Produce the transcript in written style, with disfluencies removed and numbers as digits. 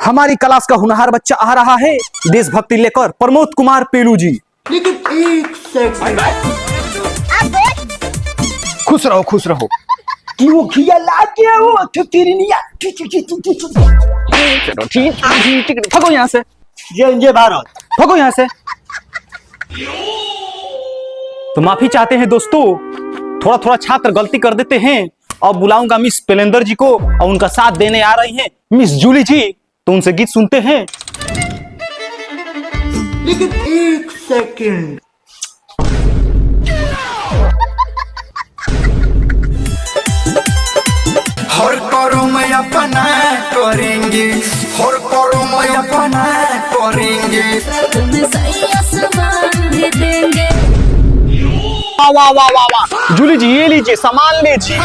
हमारी क्लास का होनहार बच्चा आ रहा है देशभक्ति लेकर, प्रमोद कुमार पेलू जी। लेकिन एक सेकंड, खुश रहो खुश रहो। कि वो खिया लाके वो तो तेरी नहीं चलो ठीक, भगो यहाँ से, जय भारत। भगो यहाँ से। तो माफी चाहते हैं दोस्तों, थोड़ा थोड़ा छात्र गलती कर देते हैं। और बुलाऊंगा मिस पेलेंदर जी को, और उनका साथ देने आ रही हैं मिस जूली जी, तो उनसे गीत सुनते हैं। लेकिन एक सेकंड, हर करो मैं अपना करेंगे, हर करो मैं अपना करेंगे, तुम्हें सही आसमान भी देंगे। वाह वाह वाह वाह वाह, जूली जी ये लीजिए, सामान लीजिए।